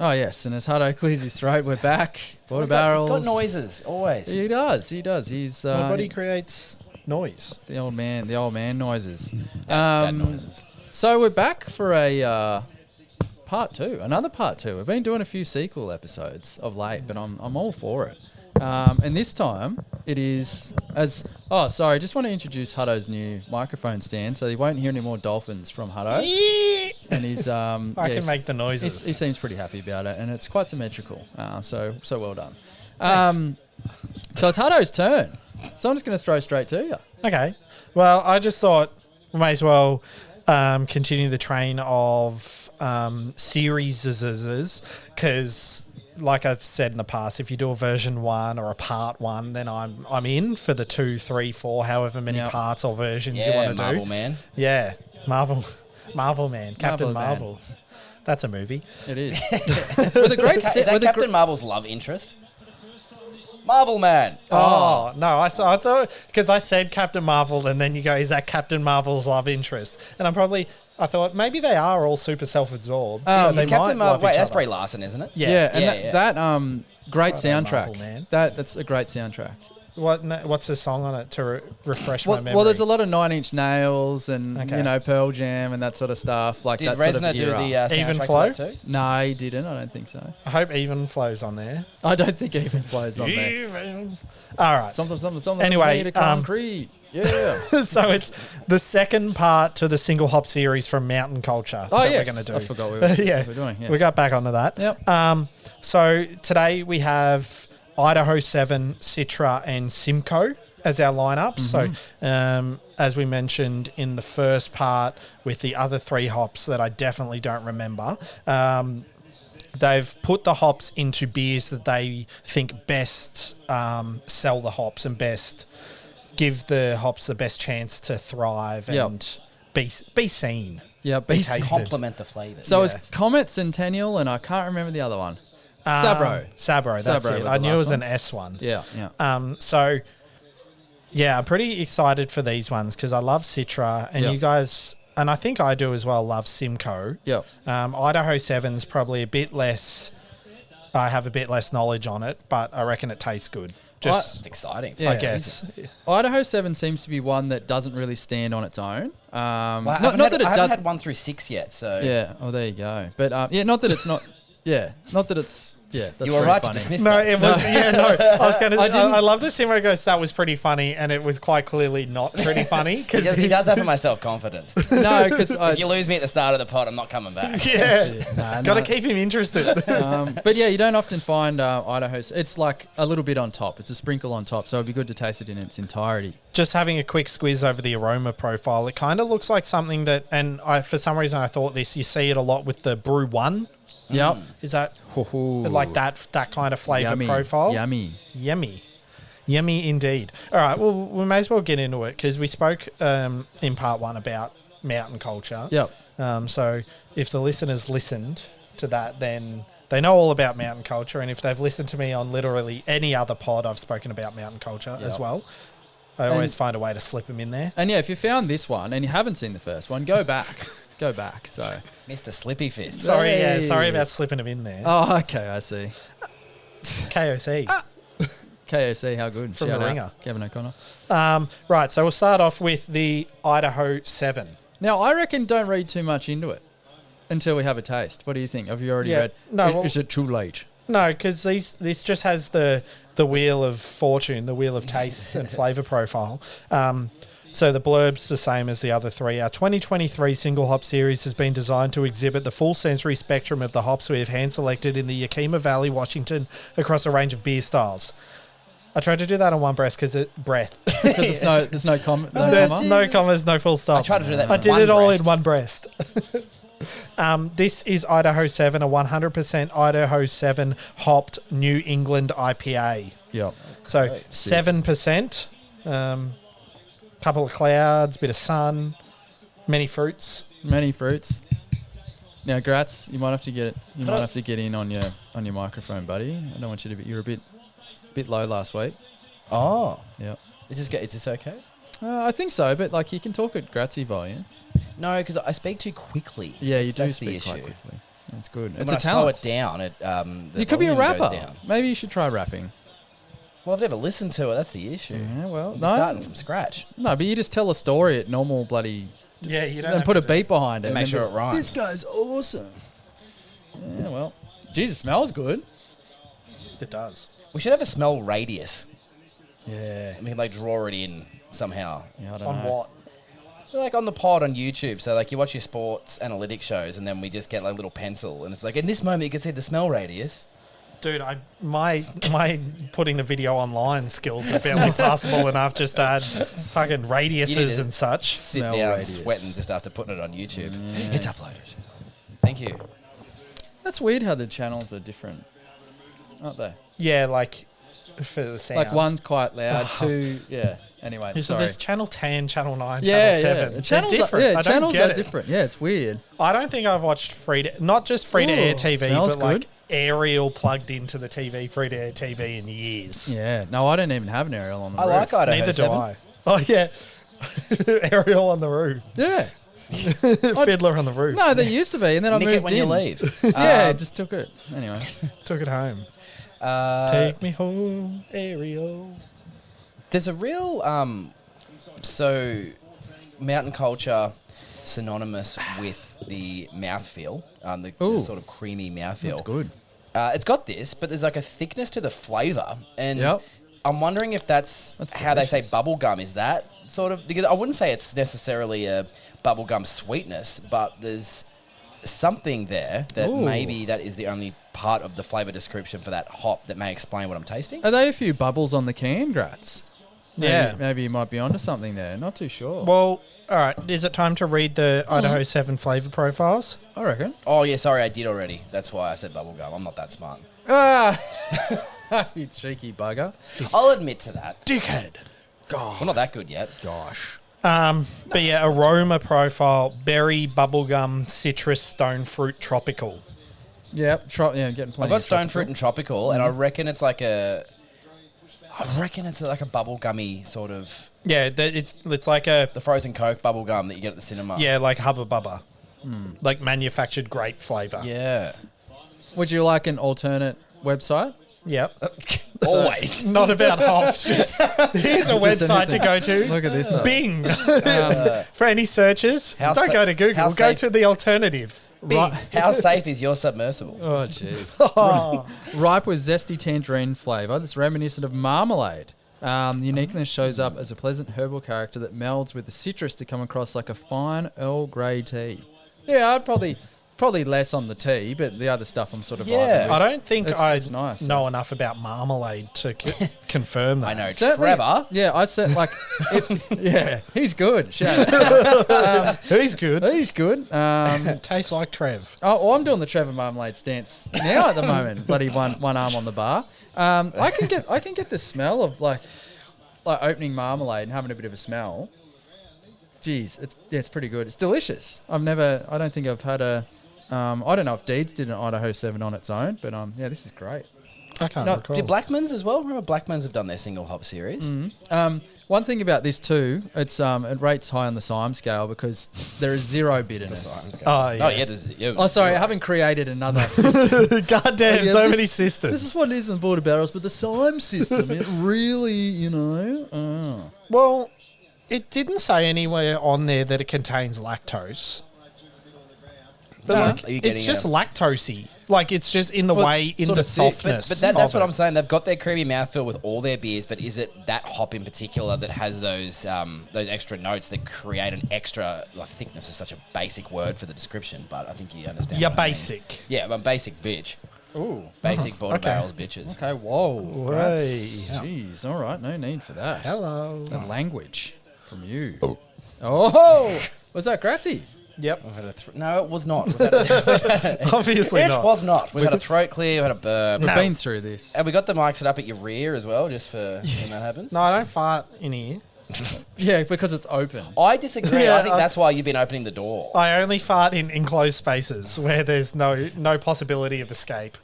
Oh, yes. And as Hutto clears his throat, we're back. Water He's barrels. got noises, always. He does. He's Nobody creates noise. the old man noises. Dad noises. So we're back for a part 2, another part 2. We've been doing a few sequel episodes of late, but I'm all for it. And this time it is as... Oh, sorry. Just want to introduce Hutto's new microphone stand, so you won't hear any more dolphins from Hutto. And he's... I can make the noises. He seems pretty happy about it, and it's quite symmetrical. So well done. So it's Hutto's turn. So I'm just going to throw straight to you. Okay. Well, I just thought we may as well continue the train of series, because... Like I've said in the past, if you do a version 1 or a part 1, then I'm in for the 2, 3, 4, however many parts or versions you want to do. Marvel Man. Yeah, Marvel Man, Captain Marvel. That's a movie. It is. With a great Is that Captain Marvel's love interest? Marvel Man. Oh no, I thought because I said Captain Marvel, and then you go, is that Captain Marvel's love interest? And I thought maybe they are all super self-absorbed. So they Captain Marvel. Wait, that's Brie Brie Larson, isn't it? Yeah. That great soundtrack. Marvel, man. That's a great soundtrack. What's the song on it to refresh my memory? Well, there's a lot of Nine Inch Nails and Pearl Jam and that sort of stuff. Like Did that Reznor sort of do era. the soundtrack Even to Flow? that too? No, he didn't. I don't think so. I hope Even Flow's on there. I don't think Even Flow's on there. Even. All right. Something. Anyway, made of concrete. Yeah. So it's the second part to the single hop series from Mountain Culture that we're going to do. I forgot we were doing. Yes. We got back onto that. Yep. So today we have Idaho 7, Citra, and Simcoe as our lineup. So as we mentioned in the first part with the other 3 hops that I definitely don't remember, they've put the hops into beers that they think best sell the hops and best give the hops the best chance to thrive and be seen. Yeah, be tasted. Complement the flavours. So it's Comet, Centennial, and I can't remember the other one. Sabro, that's it. I knew it was an S one. Yeah. So, yeah, I'm pretty excited for these ones because I love Citra, and you guys, and I think I do as well, love Simcoe. Yep. Idaho 7's probably a bit less, I have a bit less knowledge on it, but I reckon it tastes good. It's exciting. I guess. Idaho 7 seems to be one that doesn't really stand on its own. I haven't had 1 through 6 yet, so... Yeah, there you go. But, not that it's not... Yeah, not that it's... Yeah, that's you were right funny. to dismiss no, that. it was. Yeah, no. I was going to. I love this Simmer goes. That was pretty funny, and it was quite clearly not pretty funny because he does that for my self confidence. No, because if you lose me at the start of the pod, I'm not coming back. Yeah, got to keep him interested. But yeah, you don't often find Idaho. It's like a little bit on top. It's a sprinkle on top, so it'd be good to taste it in its entirety. Just having a quick squiz over the aroma profile, it kind of looks like something that, and for some reason I thought this. You see it a lot with the Brew One. Yep. Is that like that kind of flavour profile? Yummy indeed. All right, well, we may as well get into it because we spoke in part 1 about mountain culture. Yep. So if the listeners listened to that, then they know all about mountain culture. And if they've listened to me on literally any other pod, I've spoken about mountain culture as well. I always find a way to slip them in there. And yeah, if you found this one and you haven't seen the first one, go back. So Mr. Slippy Fist. Sorry about slipping them in there. Oh, okay, I see. KOC. KOC, how good. From Shout the out, ringer. Kevin O'Connor. Right, so we'll start off with the Idaho 7. Now, I reckon don't read too much into it until we have a taste. What do you think? Have you already read? No, is it too late? No, because this just has the wheel of fortune, the wheel of taste and flavour profile. So the blurb's the same as the other 3. Our 2023 single hop series has been designed to exhibit the full sensory spectrum of the hops we have hand-selected in the Yakima Valley, Washington, across a range of beer styles. I tried to do that on one breath because Because there's no comma. There's no commas, no full stops. I tried to do that I with did one it all breast. in one breast. This is Idaho 7, a 100% Idaho 7 hopped New England IPA. Yep. So 7%. Couple of clouds, bit of sun, many fruits. Now, Gratz, you might have to get it. You might have to get in on your microphone, buddy. I don't want you to be. You're a bit low last week. Oh, Yep. is this okay? I think so, but like you can talk at Gratzy volume. No, because I speak too quickly. Yeah, you do That's the speak issue. quite quickly. Yeah. It's good. And It's when a I slow talent. it down, You could be a volume goes rapper. down. Maybe you should try rapping. Well, I've never listened to it. That's the issue. Yeah, well, I'm no. starting from scratch. No, but you just tell a story at normal bloody... Yeah, you don't And have put to a beat behind it. And make then sure be it rhymes. This guy's awesome. Yeah, well... Jesus, smells good. It does. We should have a smell radius. Yeah. We can like draw it in somehow. Yeah, I don't On know. what? Like on the pod on YouTube. So like you watch your sports analytics shows and then we just get like a little pencil and it's like in this moment you can see the smell radius. Dude, my putting the video online skills are barely passable enough just to add fucking radiuses to and such. Sit Smell down radius. sweating just after putting it on YouTube. It's uploaded. Thank you. That's weird how the channels are different, aren't they? Yeah, like for the sound. Like one's quite loud, two... Yeah. Anyway, So sorry. there's channel 10, channel 9, Yeah, channel 7. yeah. They're Channels different. Are, yeah, I don't channels get are it. different. Yeah, it's weird. I don't think I've watched not just free-to-air Ooh, TV, smells but like good. aerial plugged into the TV, free-to-air TV in years. Yeah. No, I don't even have an aerial on the I roof. like Idaho Neither 7. do I. Oh, yeah. Aerial on the roof. Yeah. Fiddler on the roof. No, there used to be, and then I Nick moved it when in. you leave. Yeah, just took it. Anyway. Took it home. Take Take me home, aerial. There's a real so mountain culture synonymous with the mouthfeel, the Ooh. sort of creamy mouthfeel. That's good. It's got this, but there's like a thickness to the flavour, and Yep. I'm wondering if that's how they say delicious. bubble gum. Is that sort of because I wouldn't say it's necessarily a bubblegum sweetness, but there's something there that Ooh. maybe that is the only part of the flavour description for that hop that may explain what I'm tasting. Are they a few bubbles on the can, Gratz? Yeah. Maybe you might be onto something there. Not too sure. Well, all right. Is it time to read the Idaho 7 flavour profiles? I reckon. Oh yeah, sorry, I did already. That's why I said bubblegum. I'm not that smart. Ah! You cheeky bugger. I'll admit to that. Dickhead. We're not that good yet. Gosh. But yeah, aroma profile, berry, bubblegum, citrus, stone fruit, tropical. Yep. Yeah, getting plenty I've got of stone tropical. fruit and tropical, and I reckon it's like a bubblegummy sort of Yeah, it's like a, the frozen Coke bubblegum that you get at the cinema. yeah, like Hubba Bubba. Like manufactured grape flavour. Yeah. Would you like an alternate website? Yep. Always. Not about hops. Just here's a Just website to anything. go to. Look at this. Bing. For any searches, How don't sa- go to Google. how Go safe- to the alternative. Bing. Right. How safe is your submersible? Oh, jeez. Oh. Ripe with zesty tangerine flavour that's reminiscent of marmalade. The uniqueness shows up as a pleasant herbal character that melds with the citrus to come across like a fine Earl Grey tea. Yeah, I'd probably less on the tea, but the other stuff I'm sort of Yeah. vibing I with. don't think It's nice, know enough about marmalade to confirm that. I know. Certainly- Trevor. Yeah, I said like, yeah, he's good. Shout out. He's good. He's good. Tastes like Trev. Oh, I'm doing the Trevor Marmalade stance now at the moment. Bloody one arm on the bar. I can get the smell of like opening marmalade and having a bit of a smell. Jeez, it's pretty good. It's delicious. I don't think I've had a. I don't know if Deeds did an Idaho 7 on its own, but yeah, this is great. I can't No, recall. did Blackman's as well? Remember Blackman's have done their single hop series? One thing about this too, it rates high on the Syme scale because there is zero bitterness. Oh, yeah. Oh yeah, there's Oh, sorry, I haven't created another system. God damn, Yeah, so this- many sisters. This is what it is in border barrels, but the Syme system, it really, Well, it didn't say anywhere on there that it contains lactose. But No. like, Are you it's getting just a- lactosey. Like, it's just in the Well, way, it's in sort the of thick, softness. But that's of what it. I'm saying. They've got their creamy mouthfeel with all their beers, but is it that hop in particular that has those extra notes that create an extra thickness? Is such a basic word for the description, but I think you understand. You're what I mean. basic. Yeah, I'm a basic bitch. Ooh. Basic border okay. barrels bitches. Okay, whoa. Way. That's, jeez, all right, no need for that. Hello. The language from you. Oh, was that Gratzy? Yep. We've had a no, it was not. We've had a, Obviously it not. was not. We've had a throat clear. We've had a burp. We've No. been through this. Have we got the mics set up at your rear as well, just for when that happens? No, I don't fart in here. Yeah, because it's open. I disagree. Yeah, I think that's why you've been opening the door. I only fart in enclosed spaces where there's no possibility of escape.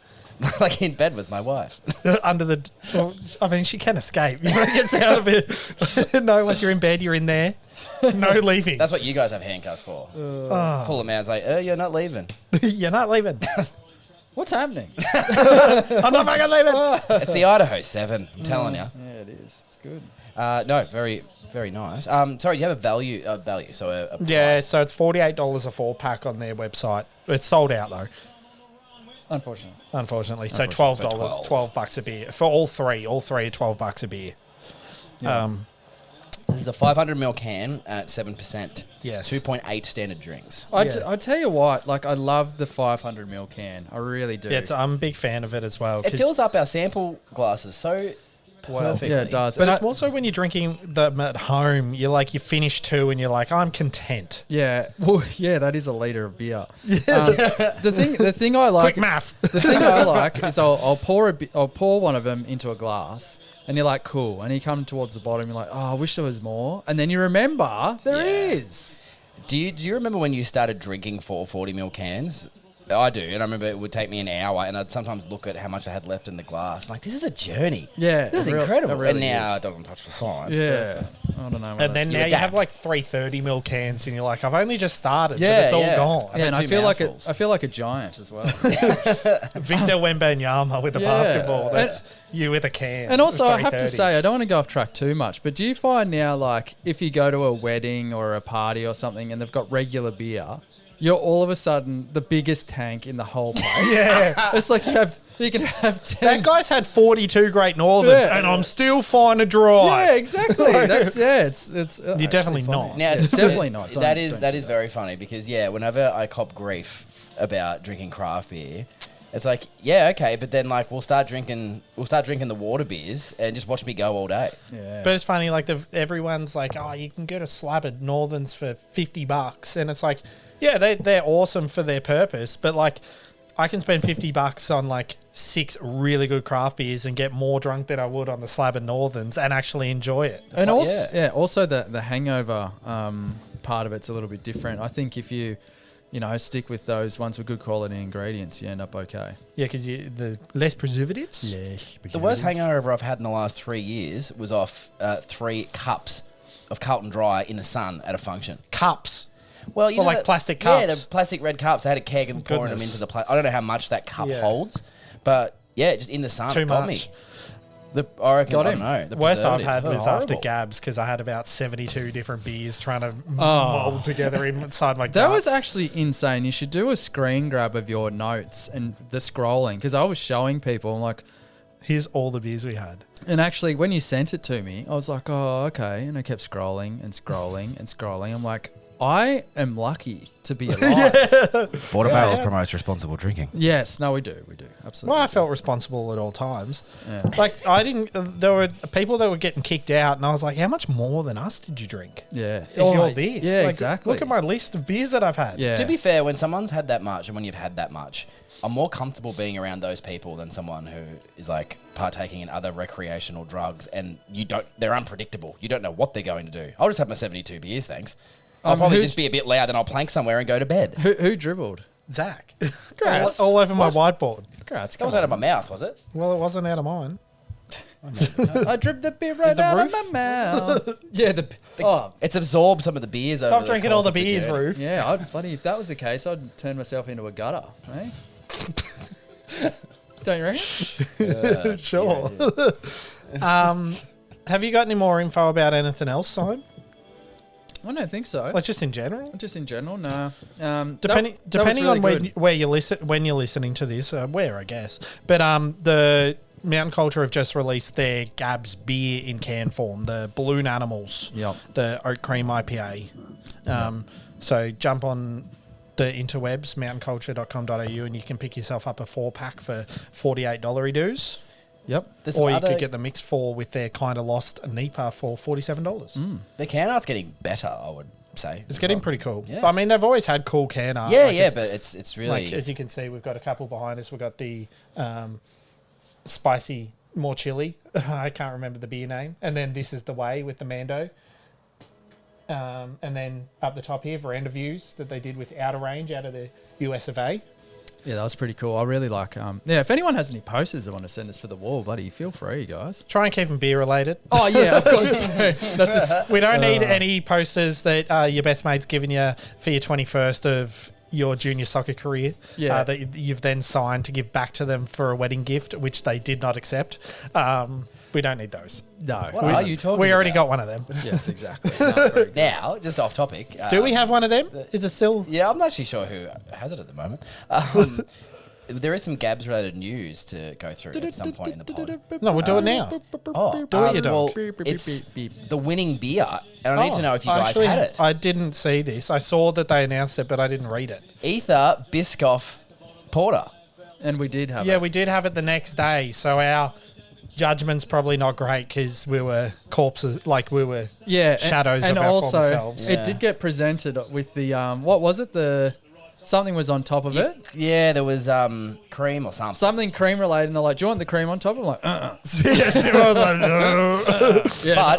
like in bed with my wife. Under the... Well, I mean, she can escape. You know, gets out of it. No, once you're in bed, you're in there. No leaving. That's what you guys have handcuffs for. Pull them out. It's like, you're not leaving. You're not leaving. What's happening? I'm not fucking leaving. It's the Idaho 7. I'm telling you. Yeah, it is. It's good. No, very, very nice. Sorry, you have a value. So a price. Yeah, so it's $48 a 4-pack on their website. It's sold out, though. Unfortunately. So $12, $12 a beer. For all three are $12 a beer. Yeah. This is a 500ml can at 7%. Yes. 2.8 standard drinks. I tell you what, like I love the 500ml can. I really do. Yeah, I'm a big fan of it as well. It fills up our sample glasses so perfectly. Yeah, it does. But And it's more so when you're drinking them at home, you're like, you finish 2 and you're like, I'm content. Yeah, well, yeah, that is a liter of beer. The thing I like, Quick math. The thing I like is I'll pour one of them into a glass, and you're like, cool. And you come towards the bottom, you're like, oh, I wish there was more. And then you remember there is. Do you remember when you started drinking 40ml cans? I do, and I remember it would take me an hour, and I'd sometimes look at how much I had left in the glass. Like, this is a journey. Yeah, This is it really- incredible. it really and now is. it doesn't touch the science. Yeah, I don't know. And then You now you have adapt. like 330ml cans and you're like, I've only just started, Yeah, but it's all yeah. gone. I've yeah, had and I 2 feel mouthfuls. I feel like a giant as well. Victor Wembanyama with the Yeah. basketball. That's you with a can. And also, with I have to 330s. say, I don't want to go off track too much, but do you find now, like, if you go to a wedding or a party or something and they've got regular beer, you're all of a sudden the biggest tank in the whole place? Yeah. It's like you can have 10. That guy's had 42 Great Northerns Yeah. and I'm still fine to drive. Yeah, exactly. That's it's. You're definitely not. Now, Yeah, definitely not. Don't- That don't is do very funny because whenever I cop grief about drinking craft beer, it's like, yeah, okay, but then like we'll start drinking the water beers and just watch me go all day. Yeah. But it's funny, like everyone's like, oh, you can get a slab of Northerns for $50, and it's like, yeah, they're awesome for their purpose, but like, I can spend $50 on like 6 really good craft beers and get more drunk than I would on the slab of Northerns and actually enjoy it. And also, also the hangover part of it's a little bit different. I think if you stick with those ones with good quality ingredients, you end up okay. Yeah, because the less preservatives. Yes. The worst hangover I've had in the last 3 years was off 3 cups of Carlton Dry in the sun at a function. Cups. Well, you Or know like that- plastic Yeah, cups. the plastic red cups. I had a keg and pouring them Goodness. into the I don't know how much that cup Yeah. holds, but yeah, just in the sun, Too it got much. me. I reckon, Got I him. don't know. The Worst I've preservatives had were was after horrible. Gabs because I had about 72 different beers trying to mold together inside my guts. That was actually insane. You should do a screen grab of your notes and the scrolling, because I was showing people. I'm like, Here's all the beers we had. and actually when you sent it to me, I was like, oh, okay. And I kept scrolling and scrolling and scrolling. I'm like, I am lucky to be alive. Border Barrels promotes responsible drinking. Yes, no, we do, absolutely. Well, I felt responsible at all times. Yeah. Like, I didn't, there were people that were getting kicked out, and I was like, how much more than us did you drink? Yeah. If you're this. Yeah, Like, exactly. Look at my list of beers that I've had. Yeah. To be fair, when someone's had that much and when you've had that much, I'm more comfortable being around those people than someone who is like partaking in other recreational drugs and they're unpredictable. You don't know what they're going to do. I'll just have my 72 beers, thanks. I'll probably just be a bit loud and I'll plank somewhere and go to bed. Who dribbled? Zach. Congrats. all over my whiteboard. Congrats. That was out of my mouth, was it? Well, it wasn't out of mine. I dripped the beer right the out roof? of my mouth. Yeah, It's absomed some of the beers over Stop the drinking course all the of beers, journey. Roof. yeah. If that was the case, I'd turn myself into a gutter. Eh? Don't you reckon? Sure. Have you got any more info about anything else, Simon? I don't think so. Like just in general? Just in general, no. Depending on where you listen, when you're listening to this, where I guess. But the Mountain Culture have just released their Gabs beer in can form, the Balloon Animals, Yep. the Oat Cream IPA. So jump on the interwebs, mountainculture.com.au, and you can pick yourself up a 4-pack for $48 dues. Yep. There's some Or you other- could get the mix 4 with their kind of lost NEPA for $47. The can art's getting better, I would say. It's getting pretty cool. Yeah. I mean, they've always had cool can art. Yeah, Like, yeah, but it's really... like as you can see, we've got a couple behind us. We've got the spicy, more chili. I can't remember the beer name. And then this is the way with the Mando. And then up the top here, veranda views that they did with Outer Range out of the US of A. Yeah, that was pretty cool. I really like. If anyone has any posters they want to send us for the wall, buddy, feel free, guys. Try and keep them beer related. Oh yeah, of course. That's just We don't need any posters that your best mate's given you for your 21st of your junior soccer career. Yeah. That you've then signed to give back to them for a wedding gift, which they did not accept. We don't need those. no. What are you talking We already about? got one of them. Yes, exactly. No, very good. Now, just off topic. Do we have one of them? Is it still? Yeah, I'm not actually sure who has it at the moment. There is some Gabs related news to go through at some point in the pod. No, we'll do it now. Oh, Do it, you dog. well, Beep, beep, it's beep, beep. the winning beer, and I need to know if you guys Actually, had it. I didn't see this. I saw that they announced it, but I didn't read it. Ether Biscoff Porter. And we did have Yeah, it. we did have it the next day, so our judgment's probably not great because we were corpses, like we were shadows and of our also former selves. it did get presented with the what was it, the something was on top of it, Yeah, there was cream or something. something cream related, and they're like, do you want the cream on top? I'm like, Yes, it was like, no. yeah.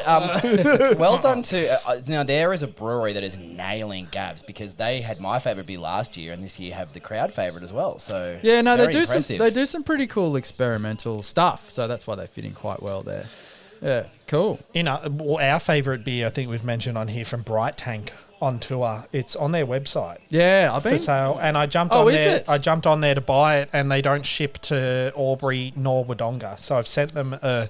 But well done to now. There is a brewery that is nailing Gabs because they had my favourite beer last year, and this year have the crowd favourite as well. So Yeah, no, very impressive. they do some pretty cool experimental stuff, so that's why they fit in quite well there. Yeah, cool. Our favourite beer, I think we've mentioned on here from Bright Tank on tour. It's on their website Yeah, I've for been. sale, and I jumped Oh, on is there. it? I jumped on there to buy it, and they don't ship to Albury nor Wodonga. So I've sent them a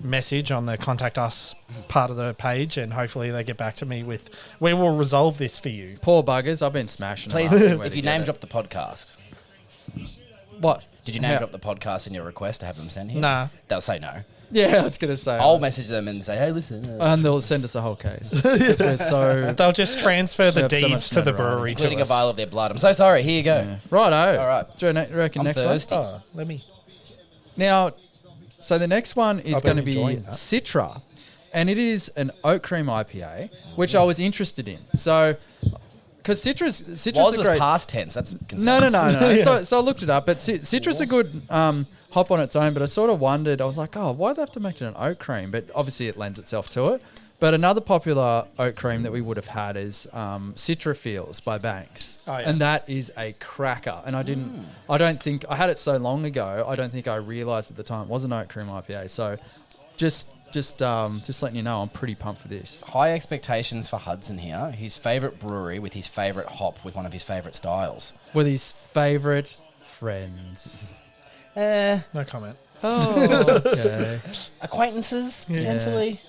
message on the contact us part of the page, and hopefully they get back to me with. We will resolve this for you. Poor buggers, I've been smashing. Please, them, asking where if to you get name it. drop the podcast, What? did you name How- drop the podcast in your request to have them send here? Nah. They'll say no. Yeah, I was gonna say. I'll message them and say, hey, listen. and they'll send us a whole case. 'Cause we're so. They'll just transfer the have so deeds much to the notoriety. brewery to including a us. vial of their blood. I'm so sorry. Here you go. Yeah. Righto. All right. Do you reckon I'm next thirsty. one? Oh, let me. Now, so the next one is I've been going to be enjoying that. Citra, and it is an oat cream IPA, which I was interested in. So, because Citra's Was a was great. past tense. That's concerning. No. So I looked it up, but Citra's a good hop on its own. But I sort of wondered. I was like, oh, why do they have to make it an oat cream? But obviously, it lends itself to it. But another popular oat cream that we would have had is Citra Feels by Banks. Oh, yeah. And that is a cracker. And I don't think, I had it so long ago, I don't think I realised at the time it was an oat cream IPA. So just letting you know, I'm pretty pumped for this. High expectations for Hudson here. His favourite brewery with his favourite hop with one of his favourite styles. With his favourite friends. No comment. Oh, okay. Acquaintances, potentially.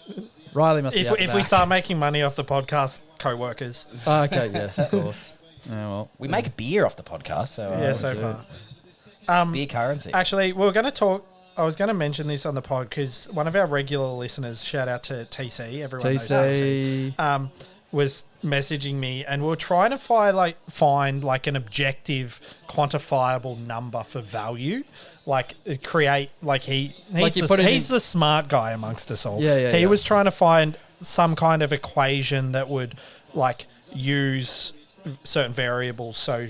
Riley must be out the If we back. start making money off the podcast, co-workers. Oh, okay, yes, of course. Yeah, well. We make beer off the podcast, so Yeah, so far. beer currency. Actually, we were going to talk. I was going to mention this on the pod because one of our regular listeners, shout out to TC, everyone knows TC, was messaging me, and we were trying to find an objective, quantifiable number for value, he's the smart guy amongst us all. He was trying to find some kind of equation that would use certain variables, so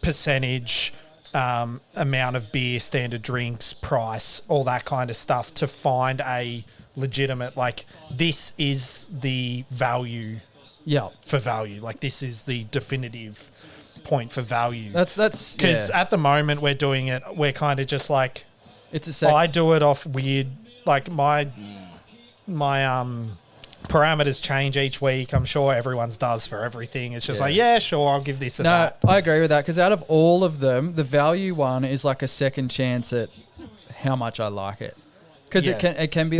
percentage, amount of beer, standard drinks, price, all that kind of stuff to find a legitimate, this is the value for value. This is the definitive point for value. That's because at the moment we're doing it, we're kind of just it's a I do it off weird, my parameters change each week. I'm sure everyone's does for everything. It's just sure, I'll give this a that. I agree with that because out of all of them, the value one is like a second chance at how much I like it. Because it can be it's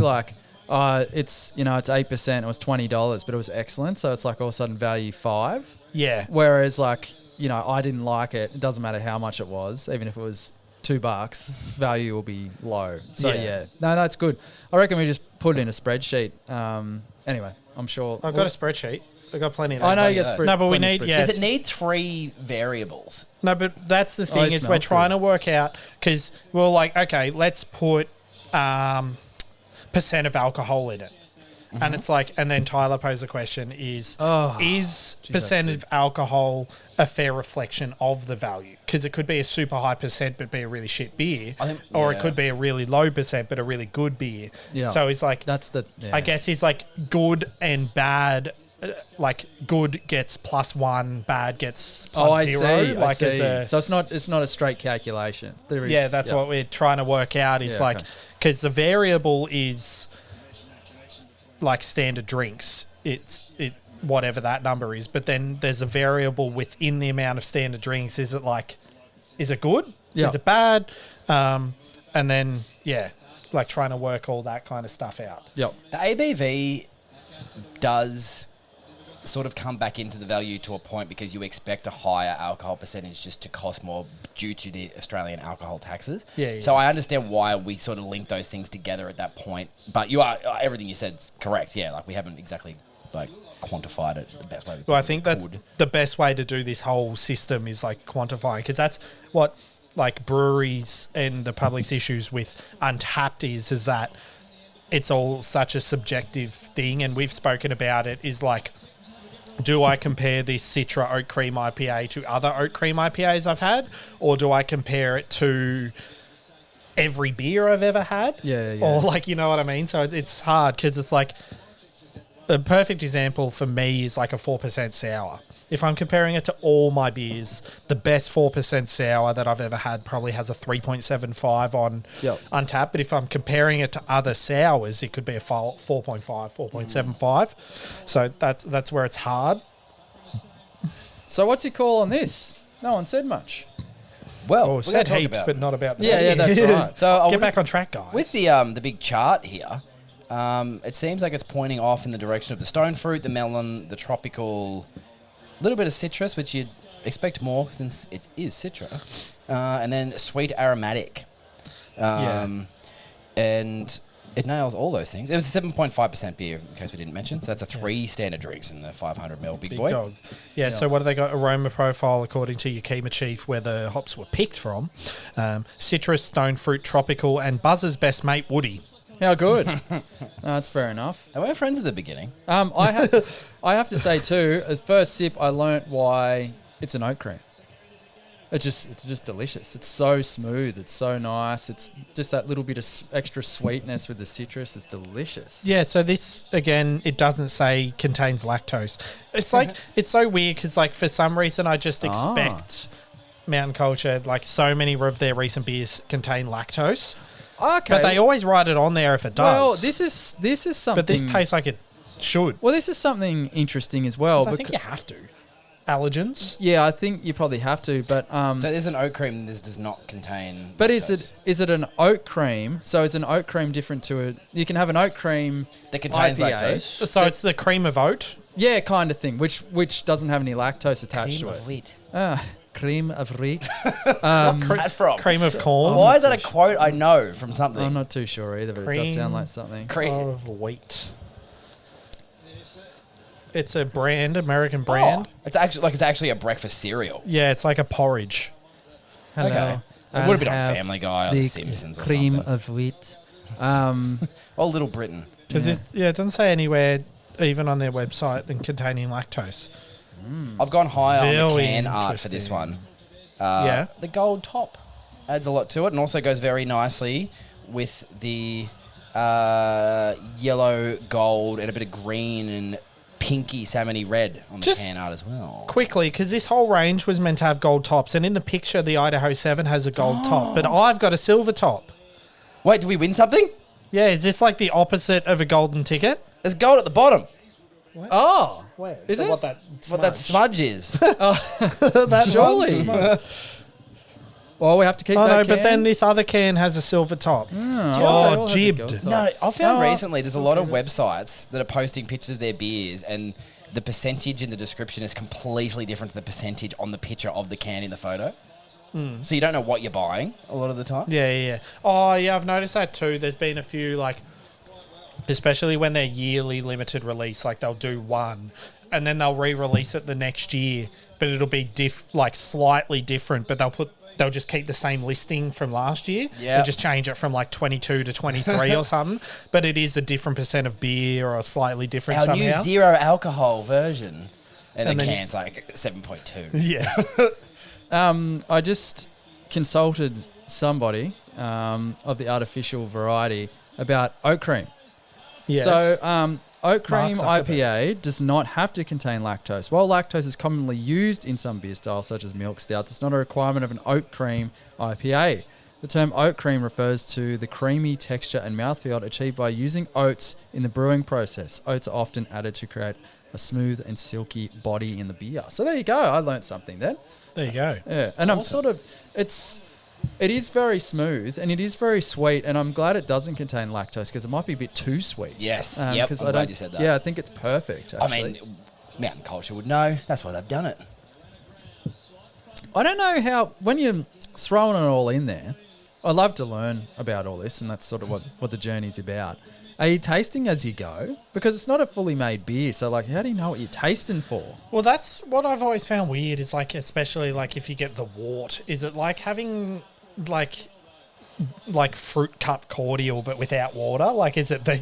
8%, it was $20, but it was excellent. So it's all of a sudden value 5. Yeah. Whereas I didn't like it. It doesn't matter how much it was, even if it was $2, value will be low. So no, it's good. I reckon we just put it in a spreadsheet. Anyway, I'm sure I've got a spreadsheet. I've got plenty of I know that. you get No, but we plenty need of yeah. Does it need 3 variables? No, but that's the thing it is we're smells trying good. to work out because we're okay, let's put percent of alcohol in it. And it's and then Tyler posed the question is percent of alcohol a fair reflection of the value? Because it could be a super high percent but be a really shit beer, or it could be a really low percent but a really good beer. Yeah. So it's that's the I guess it's good and bad like good gets +1, bad gets +0. I see. As So it's not a straight calculation. There is, yeah, that's what we're trying to work out. Is because the variable is like standard drinks. It whatever that number is, but then there's a variable within the amount of standard drinks. Is it good? Yeah. Is it bad? And then like trying to work all that kind of stuff out. Yep. The ABV does sort of come back into the value to a point because you expect a higher alcohol percentage just to cost more due to the Australian alcohol taxes. Yeah. So I understand why we sort of link those things together at that point. But everything you said is correct. Yeah, like we haven't exactly like quantified it the best way we Well, I think that's the best way to do this whole system is like quantifying, because that's what like breweries and the public's issues with Untapped is that it's all such a subjective thing, and we've spoken about it, is like, do I compare this Citra Oat Cream IPA to other Oat Cream IPAs I've had, or do I compare it to every beer I've ever had? Yeah. Or like, you know what I mean? So it's hard because it's like, a perfect example for me is like a 4% sour. If I'm comparing it to all my beers, the best 4% sour that I've ever had probably has a 3.75 on Untapped. But if I'm comparing it to other sours, it could be a 4.5, 4.75. So that's where it's hard. So what's your call on this? No one said much. Well, we said heaps, but not about the Yeah, that's right. So I'll get back on track, guys. With the big chart here, it seems like it's pointing off in the direction of the stone fruit, the melon, the tropical, little bit of citrus, which you'd expect more since it is Citra, and then sweet aromatic. And it nails all those things. It was a 7.5% beer, in case we didn't mention. So that's a 3 standard drinks in the 500ml big boy. Dog. Yeah, so what have they got? Aroma profile according to Yakima Chief, where the hops were picked from. Citrus, stone fruit, tropical, and Buzz's best mate, Woody. How good. That's fair enough. They weren't friends at the beginning. I have to say too, as first sip, I learnt why it's an oat cream. It's just delicious. It's so smooth. It's so nice. It's just that little bit of extra sweetness with the citrus. It's delicious. Yeah, so this, again, it doesn't say contains lactose. It's like, it's so weird because, like, for some reason I just expect Mountain Culture, like so many of their recent beers contain lactose. Okay. But they always write it on there if it does. Well, this is something... But this tastes like it should. Well, this is something interesting as well. I think you have to. Allergens? Yeah, I think you probably have to, but... so there's an oat cream, this does not contain... But lactose. is it an oat cream? So is an oat cream different to a... You can have an oat cream that contains IPA. lactose? So it's the cream of oat? Yeah, kind of thing, which doesn't have any lactose attached Cream to of it. wheat. Cream of wheat. What's that from? Cream of corn? Why is that a quote I know from something? I'm not too sure either, but it does sound like something. Cream of wheat. It's a brand, American brand. Oh, it's actually a breakfast cereal. Yeah, it's like a porridge. Hello. Okay. It would have been on Family Guy or The Simpsons or cream something. of wheat. Or Little Britain. Because it doesn't say anywhere, even on their website, than containing lactose. I've gone higher on the Very can art for this one. Yeah. The gold top adds a lot to it and also goes very nicely with the yellow, gold, and a bit of green and pinky salmony red on the Just can art as well. Quickly, because this whole range was meant to have gold tops, and in the picture, the Idaho 7 has a gold top, but I've got a silver top. Wait, do we win something? Yeah, is this like the opposite of a golden ticket? There's gold at the bottom. Oh! Where? Is it? What that smudge is. that Surely. Well, we have to keep that no, can. but then this other can has a silver top. Oh, jibbed. No, I found recently there's a lot of websites that are posting pictures of their beers and the percentage in the description is completely different to the percentage on the picture of the can in the photo. So you don't know what you're buying a lot of the time. Yeah. Oh, yeah, I've noticed that too. There's been a few, like, especially when they're yearly limited release, like they'll do one and then they'll re-release it the next year, but it'll be slightly different, but they'll just keep the same listing from last year. Yeah. They'll just change it from like 22 to 23 or something, but it is a different percent of beer or slightly different Our somehow. new zero alcohol version. And the then- can's like 7.2. Yeah. I just consulted somebody of the artificial variety about oat cream. Yes. So Oat cream Mark Zuckerberg. IPA does not have to contain lactose. While lactose is commonly used in some beer styles, such as milk stouts, it's not a requirement of an oat cream IPA. The term oat cream refers to the creamy texture and mouthfeel achieved by using oats in the brewing process. Oats are often added to create a smooth and silky body in the beer. So there you go. I learnt something then. There you go. Yeah, and I'm sort of, it is very smooth and it is very sweet, and I'm glad it doesn't contain lactose because it might be a bit too sweet. Yes, 'cause I'm glad you said that. Yeah, I think it's perfect. Actually. I mean, mountain culture would know. That's why they've done it. I don't know how, when you're throwing it all in there, I love to learn about all this, and that's sort of what the journey's about. Are you tasting as you go? Because it's not a fully made beer, so like, how do you know what you're tasting for? Well, that's what I've always found weird is like, especially like if you get the wort, is it like having like fruit cup cordial but without water? Like, is it the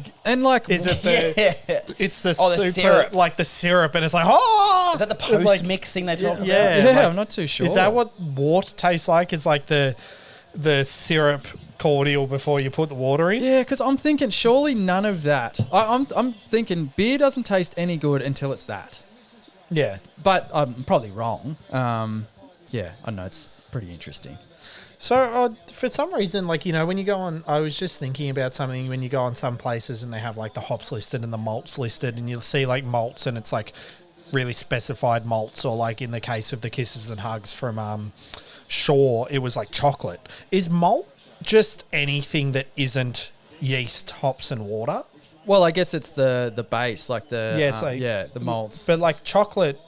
it's the super syrup, like the syrup, and it's like, oh, is that the post mix thing they talk about? Yeah, Yeah, like, I'm not too sure. Is that what wort tastes like? Is like the syrup cordial before you put the water in? Yeah, because I'm thinking surely none of that. I'm thinking beer doesn't taste any good until it's that. Yeah. But I'm probably wrong. Yeah, I know, it's pretty interesting. So for some reason, like, you know, when you go on, I was just thinking about something when you go on some places and they have like the hops listed and the malts listed, and you'll see like malts and it's like really specified malts, or like in the case of the Kisses and Hugs from Shaw, it was like chocolate. Is malt just anything that isn't yeast, hops and water? Well, I guess it's the base, like the the malts. But like chocolate,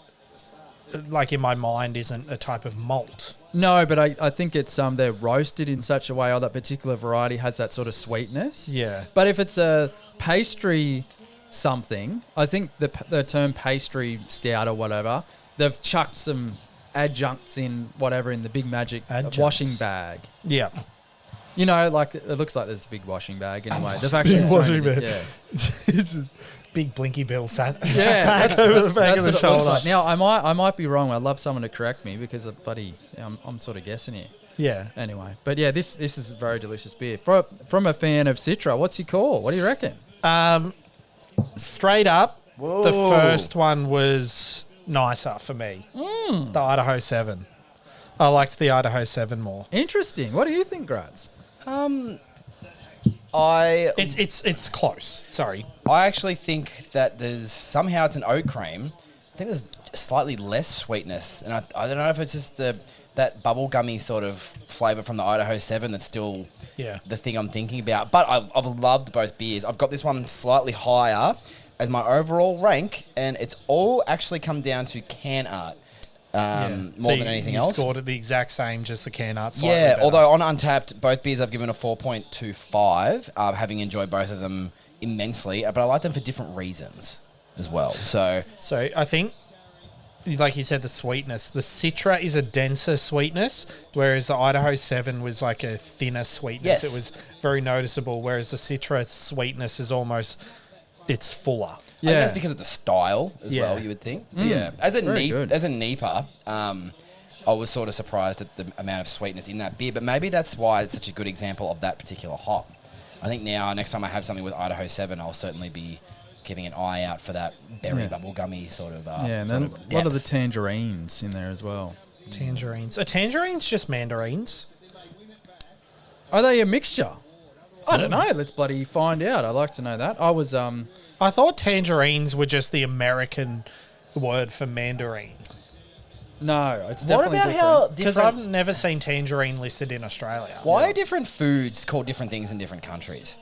like in my mind, isn't a type of malt. No, but I think it's they're roasted in such a way, or that particular variety has that sort of sweetness. Yeah. But if it's a pastry something, I think the term pastry stout or whatever, they've chucked some adjuncts in whatever in the big magic washing bag. Yeah. You know, like it looks like there's a big washing bag anyway. They've actually washing bag. bag. Yeah. It's a big blinky bill sat. Yeah, that's over what the back of the it looks shoulder. like. Now I might be wrong. I'd love someone to correct me because, buddy, I'm sort of guessing here. Yeah. Anyway, but yeah, this is a very delicious beer. From a fan of Citra, what's your call? What do you reckon? Straight up, Whoa. the first one was nicer for me. The Idaho 7. I liked the Idaho 7 more. Interesting. What do you think, Graz? It's close. Sorry. I actually think that somehow it's an oat cream. I think there's slightly less sweetness, and I don't know if it's just that bubblegummy sort of flavour from the Idaho 7 that's still the thing I'm thinking about. But I've loved both beers. I've got this one slightly higher as my overall rank, and it's all actually come down to can art more than anything else. Scored it the exact same, just the can art. Yeah, although on Untapped, both beers I've given a 4.25, having enjoyed both of them immensely, but I like them for different reasons as well. So I think, like you said, the sweetness. The Citra is a denser sweetness, whereas the Idaho 7 was like a thinner sweetness. Yes. It was very noticeable, whereas the Citra sweetness is almost, it's fuller. I think that's because of the style as well, you would think. Yeah. As a NEPA, I was sort of surprised at the amount of sweetness in that beer, but maybe that's why it's such a good example of that particular hop. I think now, next time I have something with Idaho 7, I'll certainly be keeping an eye out for that berry bubblegummy sort of and then a lot of the tangerines in there as well. Tangerines. Are tangerines just mandarins? Are they a mixture? I don't know. Let's bloody find out. I'd like to know that. I thought tangerines were just the American word for mandarin. No, it's What definitely about different. how Because different... I've never seen tangerine listed in Australia. Why are different foods called different things in different countries?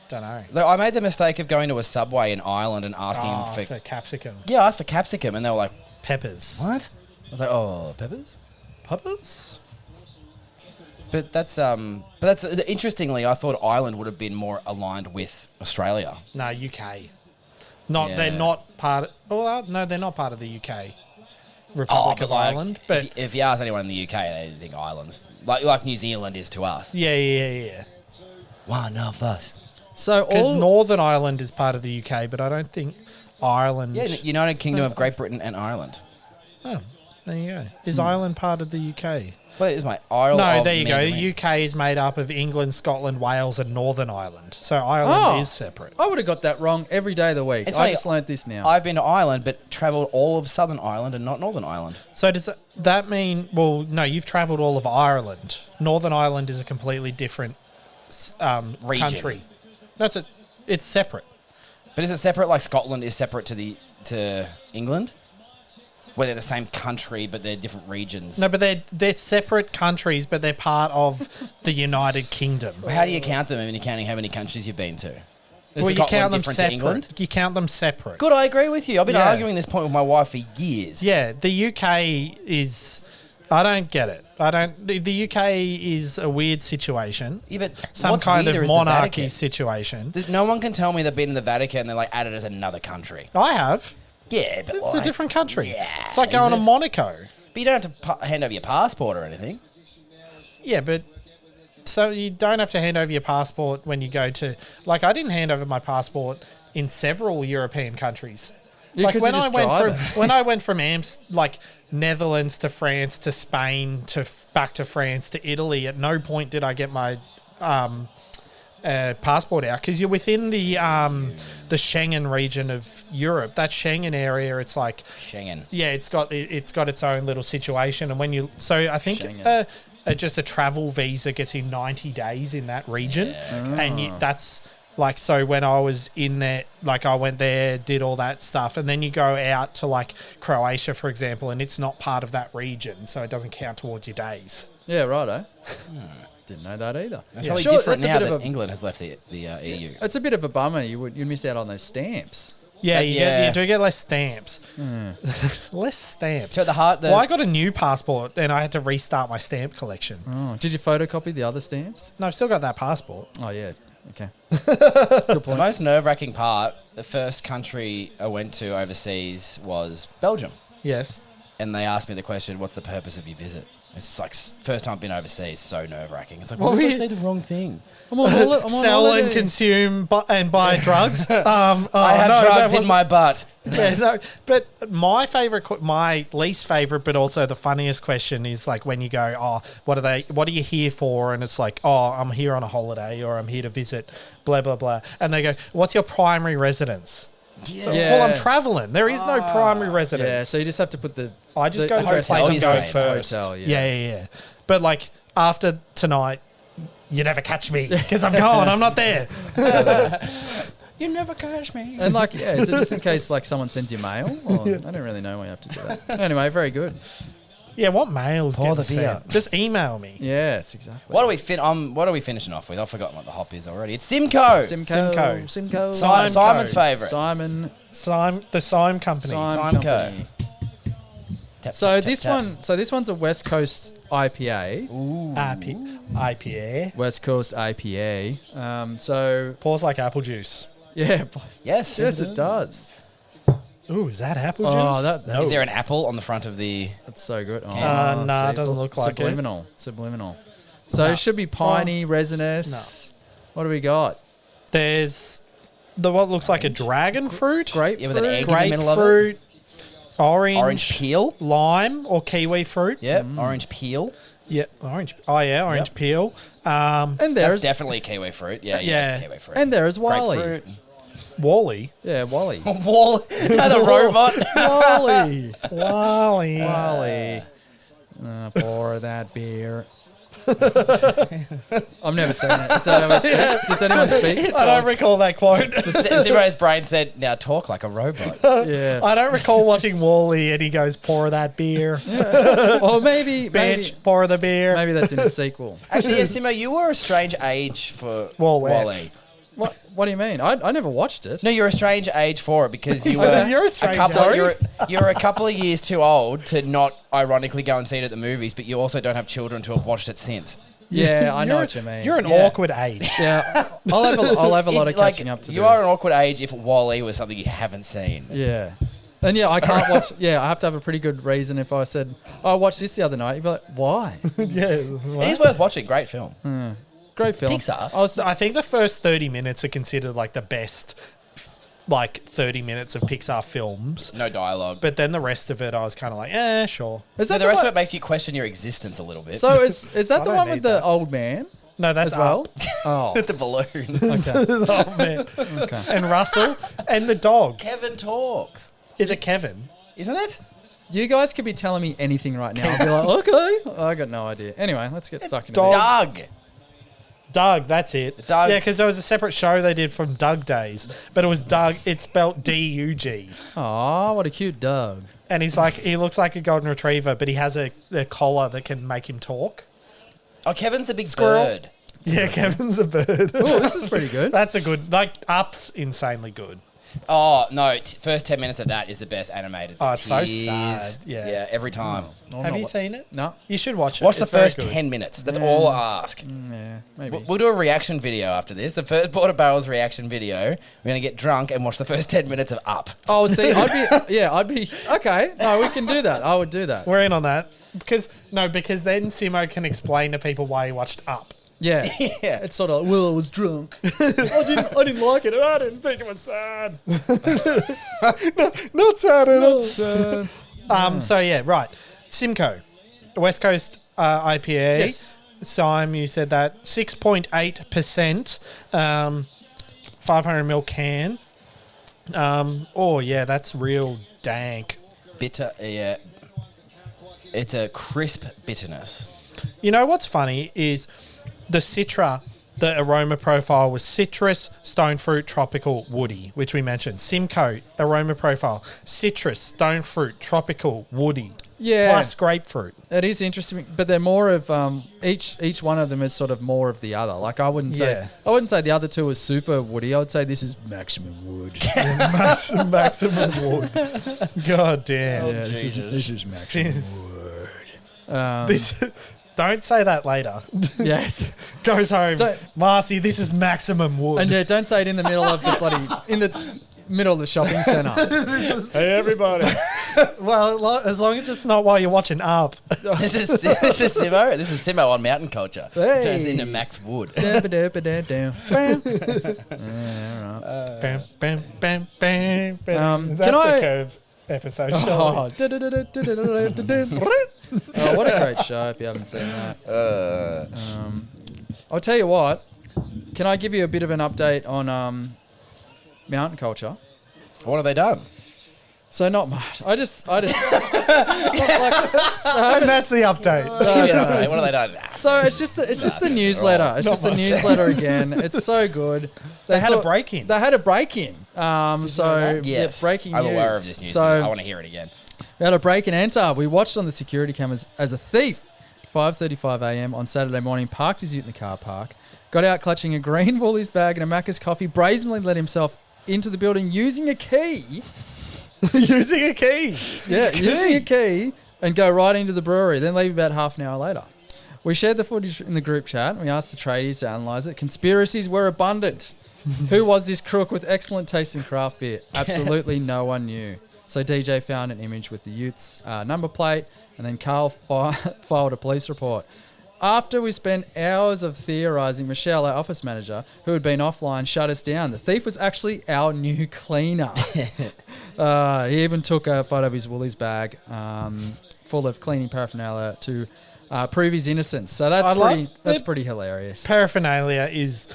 Don't know. Look, I made the mistake of going to a Subway in Ireland and asking for capsicum. Yeah, I asked for capsicum, and they were like, Peppers. what? I was like, oh, peppers? Peppers? But that's interestingly, I thought Ireland would have been more aligned with Australia. No, UK. Yeah. They're not part. No, they're not part of the UK. Republic of Ireland. But if you ask anyone in the UK, they think Ireland's like New Zealand is to us. yeah. One of us. So Because Northern Ireland is part of the UK, but I don't think Ireland. Yeah, United Kingdom of Great Britain and Ireland. Oh, There you go. Is Ireland part of the UK? Well, it is my Isle No, of there you Man. go. UK is made up of England, Scotland, Wales, and Northern Ireland. So Ireland is separate. I would have got that wrong every day of the week. It's I funny, just learnt this now. I've been to Ireland, but travelled all of Southern Ireland and not Northern Ireland. So does that mean? Well, no, you've travelled all of Ireland. Northern Ireland is a completely different Region. country. No, it's separate. But is it separate? Like Scotland is separate to England, where they're the same country but they're different regions. No, but they're separate countries, but they're part of the United Kingdom. Well, how do you count them? I mean, you're counting how many countries you've been to. Is Well, you Scotland count them different to England? separate. You count them separate. Good, I agree with you. I've been Yeah. arguing this point with my wife for years. Yeah, the UK is. I don't get it. The UK is a weird situation. Yeah, but Some what's kind weirder of is the monarchy Vatican. situation. No one can tell me they've been in the Vatican and they're like added as another country. I have. Yeah, but It's a different country. Yeah, It's like going to is it? Monaco. But you don't have to hand over your passport or anything. Yeah, but so you don't have to hand over your passport when you go to. Like, I didn't hand over my passport in several European countries. Yeah, Like 'cause when you I just went drive from when I went from like Netherlands to France to Spain to back to France to Italy, at no point did I get my passport out, because you're within the Schengen region of Europe. That Schengen area, it's like Schengen. yeah, it's got its own little situation, and when you I think Schengen. just a travel visa gets you 90 days in that region, and Ah. that's like, so when I was in there, like I went there, did all that stuff, and then you go out to like Croatia, for example, and it's not part of that region, so it doesn't count towards your days. Yeah, righto. Didn't know that either. It's probably Sure, different that's a now bit that of a- England has left the EU. It's a bit of a bummer. You'd miss out on those stamps. Yeah, Yeah. you do get less stamps. Less stamps. So at the heart, Well, I got a new passport and I had to restart my stamp collection. Oh, did you photocopy the other stamps? No, I've still got that passport. Oh yeah. Okay. the most nerve-wracking part, the first country I went to overseas was Belgium. Yes. And they asked me the question, what's the purpose of your visit? It's like first time I've been overseas, so nerve-wracking. It's like, What what were if I you- say the wrong thing? I'm on Sell and holiday. consume and buy drugs. I have no, that drugs in wasn't- my butt. Yeah, no, but my least favorite, but also the funniest question is like when you go, oh, what are you here for? And it's like, oh, I'm here on a holiday, or I'm here to visit, blah, blah, blah. And they go, what's your primary residence? So, Yeah. well, I'm traveling. There is no primary residence. Yeah, so you just have to put the. I just the go to the address place hotel I'm you going stay at. first. Hotel, yeah. But like after tonight, you never catch me because I'm gone. I'm not there. You never catch me. And like, yeah, is it just in case like someone sends you mail? Or, I don't really know why you have to do that. Anyway, very good. Yeah, what mails Pour get the beer. sent? Just email me. Yes, exactly. What are we finishing off with? I've forgotten what the hop is already. It's Simcoe. Simcoe. Simon's favourite. Simon. The Sime Company. Simcoe. Company. Tap, So tap, this tap, one, this one's a West Coast IPA. Ooh. IPA. West Coast IPA. So Pours like apple juice. yeah, Yes. yes, it does. Ooh, is that apple juice? Oh, that- no. Is there an apple on the front of the... That's so good. Oh, nah, see, it doesn't look like it. Subliminal. So No. it should be piney, resinous. What do we got? There's what looks like a dragon fruit. Grapefruit. Yeah, with an egg in the middle of it. Grapefruit. Orange. Orange peel. Lime or kiwi fruit. Yep. Orange peel. Yeah, orange. Oh yeah, orange Yep. peel. And That's there's definitely kiwi fruit. Yeah, Yeah. it's kiwi fruit. and there's Wally. Grapefruit. Wally. Yeah, Wally. Wall. The robot. Wally. Wally. Wally. Pour that beer. I've never seen it. Is that how it speaks? Does anyone speak? I don't recall that quote. Zero's brain said, now talk like a robot. Yeah. I don't recall watching Wally and he goes, pour that beer. Or maybe Bitch, pour the beer. maybe that's in a sequel. Actually, yeah, Simo, you were a strange age for Wall F. Wally. What do you mean? I never watched it. No, you're a strange age for it because you were You're a strange couple. age. You're a couple of years too old to not ironically go and see it at the movies, but you also don't have children to have watched it since. Yeah, I know You're- what you mean. You're an Yeah. awkward age. Yeah, I'll have a lot of catching up to do. You are an awkward age if Wally was something you haven't seen. Yeah. And yeah, I can't watch. Yeah, I have to have a pretty good reason. If I said, oh, I watched this the other night, you'd be like, why? Yeah. It is worth watching. Great film. Great film. Pixar. I was I think the first 30 minutes are considered like the best like 30 minutes of Pixar films. No dialogue. But then the rest of it, I was kind of like, sure. Is So that the rest one? of it makes you question your existence a little bit. So is that I the don't one need with the that. old man No, that's as well? Up. Oh, the balloon. okay. Oh, man. Okay. And Russell and the dog. Kevin talks. Is it Kevin? Isn't it? You guys could be telling me anything right now. I'd be like, okay. I got no idea. Anyway, let's get stuck into dog. this. Doug. Doug, that's it. Doug. Yeah, because there was a separate show they did from Doug Days, but it was Doug. It's spelled D-U-G. Aw, what a cute dog. And he looks like a golden retriever, but he has a collar that can make him talk. Oh, Kevin's the big Squirrel. bird. Yeah, Kevin's a bird. Oh, this is pretty good. That's a good, like, Up's insanely good. Oh, no. First 10 minutes of that is the best animated. Oh, it's so Tears. sad. Yeah. Yeah, every time. Have you seen it? No. You should watch it. Watch the It's very first good. 10 minutes. That's all I ask. Yeah, maybe. We'll do a reaction video after this. The first Border Barrels reaction video. We're going to get drunk and watch the first 10 minutes of Up. Oh, see, I'd be, okay. No, we can do that. I would do that. We're in on that. Because then Simo can explain to people why he watched Up. Yeah. Yeah. It's sort of, well, I was drunk. I didn't like it, and I didn't think it was sad. Not sad at all. So yeah, right. Simcoe, West Coast IPA. Yes. Sim, you said that 6.8%, 500ml can. Oh yeah, that's real dank. Bitter, yeah. It's a crisp bitterness. You know what's funny is the Citra, the aroma profile was citrus, stone fruit, tropical, woody, which we mentioned. Simcoe, aroma profile, citrus, stone fruit, tropical, woody. Yeah. Plus grapefruit. It is interesting, but they're more of each one of them is sort of more of the other. Like I wouldn't say the other two are super woody. I would say this is maximum wood. Maximum wood. God damn. Yeah, this is maximum wood. Don't say that later. Yes. Goes home. Don't- Marcy, this is maximum wood. And yeah, don't say it in the middle of the middle of the shopping centre. Hey, everybody. Well, as long as it's not while you're watching Up. This is Simo. This is Simo on mountain culture. Hey. Turns into Max Wood. Bam. Bam, bam, bam, bam, bam. That's can I- a Curve episode. Oh, surely. what a great show if you haven't seen that. I'll tell you what. Can I give you a bit of an update on mountain culture? What have they done? So not much. I just And that's the update. What have they done? So it's just the newsletter. It's Not just the much. newsletter again. It's so good. They had a break-in. They had a break-in. So Yes. yeah, breaking I'm news. aware of this news. So I want to hear it again. we had a break and enter. We watched on the security cameras as a thief at 5:35 a.m. on Saturday morning parked his ute in the car park, got out clutching a green Woolies bag and a Macca's coffee, brazenly let himself into the building using a key. Using a key. Yeah, using a key and go right into the brewery, then leave about half an hour later. We shared the footage in the group chat. We asked the tradies to analyse it. Conspiracies were abundant. Who was this crook with excellent taste in craft beer? Absolutely no one knew. So DJ found an image with the Utes number plate, and then Carl filed a police report. After we spent hours of theorising, Michelle, our office manager, who had been offline, shut us down. The thief was actually our new cleaner. He even took a photo of his Woolies bag full of cleaning paraphernalia to prove his innocence. So that's pretty hilarious. Paraphernalia is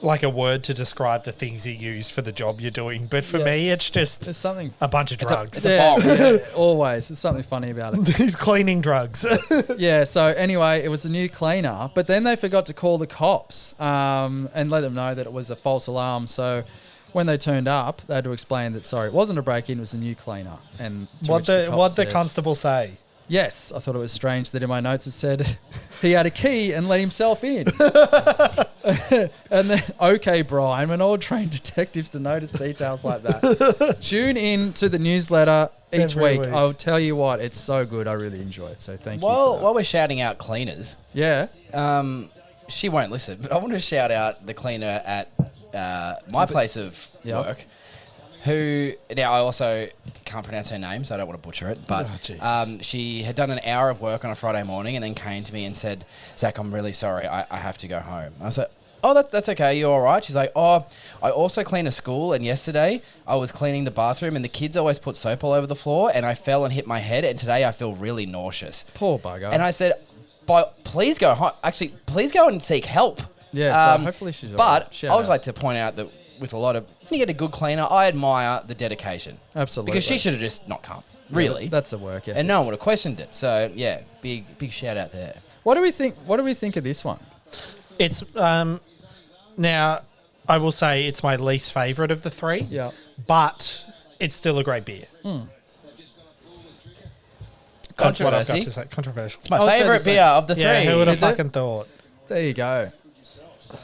like a word to describe the things you use for the job you're doing. But for me, it's just There's something... a bunch of drugs. It's a bomb. Yeah, always. There's something funny about it. He's cleaning drugs. Yeah, so anyway, it was a new cleaner, but then they forgot to call the cops and let them know that it was a false alarm. So when they turned up, they had to explain that, sorry, it wasn't a break-in, it was a new cleaner. And What the constable say? Yes, I thought it was strange that in my notes it said he had a key and let himself in. And then, okay, Brian, we're all trained detectives to notice details like that. Tune in to the newsletter each Every week. week. I'll tell you what, it's so good. I really enjoy it. So thank you. Well, For that. while we're shouting out cleaners, Yeah. she won't listen, but I want to shout out the cleaner at my place of Yep. work, who, now I also can't pronounce her name, so I don't want to butcher it, but Oh, Jesus. she had done an hour of work on a Friday morning and then came to me and said, Zach, I'm really sorry, I have to go home. I was like, oh, that's okay. You're all right. She's like, oh, I also clean a school, and yesterday I was cleaning the bathroom, and the kids always put soap all over the floor, and I fell and hit my head, and today I feel really nauseous. Poor bugger. And I said, but please go home. Actually, please go and seek help. Yeah, so hopefully she's all But right. I would like to point out that with a lot of, when you get a good cleaner, I admire the dedication. Absolutely. Because she should have just not come. Really. Yeah, that's the work ethic. And no one would have questioned it. So, yeah, big shout out there. What do we think of this one? It's now I will say it's my least favourite of the three. Yeah. But it's still a great beer. That's what I've got to say. Controversial. It's my favourite beer of the three. Yeah, who would have Is it? fucking thought? There you go.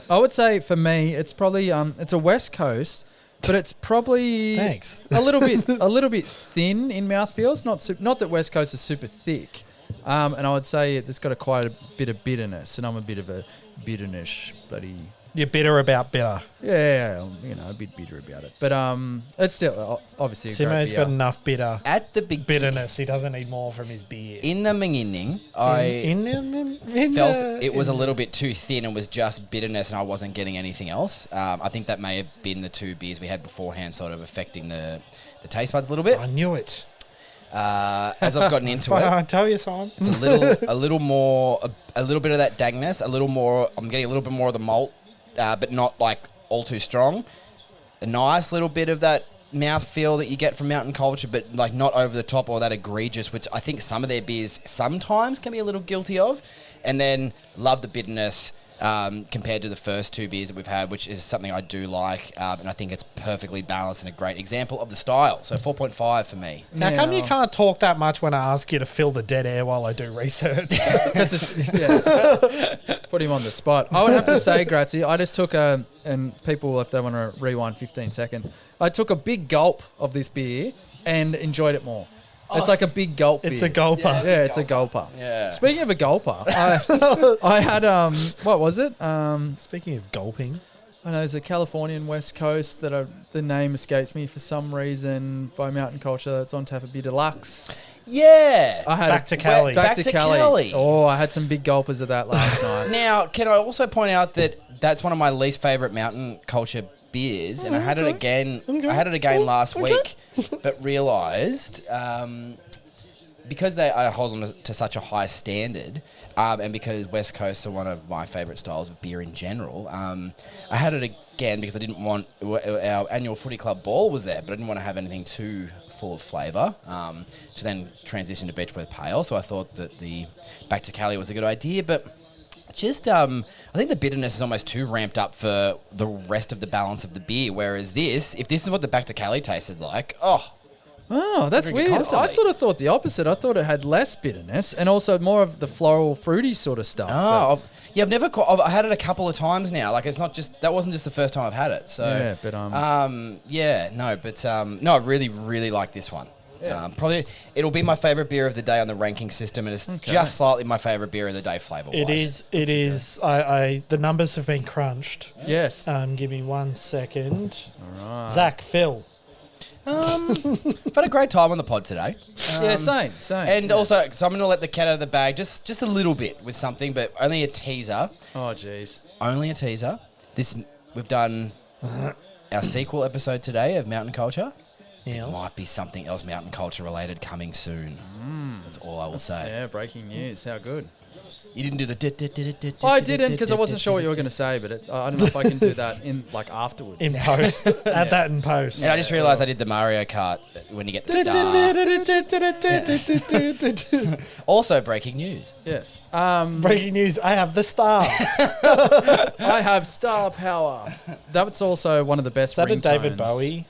I would say for me, it's probably it's a West Coast, but it's probably Thanks. a little bit thin in mouthfeels. Not that West Coast is super thick, and I would say it's got quite a bit of bitterness, and I'm a bit of a bitterness bloody. You're bitter about bitter. Yeah, a bit bitter about it, but it's still obviously a great Simo's beer. got enough bitter At the big bitterness. He doesn't need more from his beer. in the beginning, I felt it was a little bit too thin and was just bitterness, and I wasn't getting anything else. I think that may have been the two beers we had beforehand, sort of affecting the taste buds a little bit. I knew it. As I've gotten into it, I tell you, Simon. it's a little more, a little bit of that dankness, a little more. I'm getting a little bit more of the malt, but not like all too strong. A nice little bit of that mouthfeel that you get from Mountain Culture, but like not over the top or that egregious, which I think some of their beers sometimes can be a little guilty of. And then love the bitterness compared to the first two beers that we've had, which is something I do like, and I think it's perfectly balanced and a great example of the style. So 4.5 for me. How come you can't talk that much when I ask you to fill the dead air while I do research? Put him on the spot. I would have to say, Grazie, I just took and people, if they want to rewind 15 seconds, I took a big gulp of this beer and enjoyed it more. It's like a big gulp beer. It's a gulper. Yeah, it's a gulper. Yeah. Speaking of a gulper, I had, what was it? Speaking of gulping. I know there's a Californian West Coast that the name escapes me for some reason by Mountain Culture. It's on tap at Beer Deluxe. Yeah. I had Back to Cali. Back to Cali. Oh, I had some big gulpers of that last night. Now, can I also point out that that's one of my least favourite Mountain Culture beers, and I had it again. I had it again last week, but realised because I hold them to such a high standard, and because West Coast are one of my favourite styles of beer in general, I had it again because I didn't want our annual footy club ball was there, but I didn't want to have anything too full of flavour to then transition to Beechworth Pale. So I thought that the Back to Cali was a good idea, but just I think the bitterness is almost too ramped up for the rest of the balance of the beer. Whereas if this is what the Back to Cali tasted like, Oh, that's Drink it weird. I constantly. sort of thought the opposite. I thought it had less bitterness and also more of the floral, fruity sort of stuff. I've never. I had it a couple of times now. Like it's not just that wasn't just the first time I've had it. So Yeah, but, I really really like this one. Yeah. Probably it'll be my favorite beer of the day on the ranking system, and it's just slightly my favorite beer of the day flavor wise. It is. The numbers have been crunched. Yes. Give me 1 second. All right. Zach, Phil. I've had a great time on the pod today. Yeah, same. And also, so I'm going to let the cat out of the bag just a little bit with something, but only a teaser. Oh, jeez. Only a teaser. We've done our sequel episode today of Mountain Culture. Yeah. Might be something else Mountain Culture related coming soon. That's all I will say. Yeah, breaking news. How good. You didn't do the... I didn't because I wasn't sure what you were going to say, but I don't know if I can do that afterwards. In post. Add that in post. And I just realised I did the Mario Kart when you get the star. Also, breaking news. Yes. Breaking news, I have the star. I have star power. That's also one of the best Is that a ringtones. David Bowie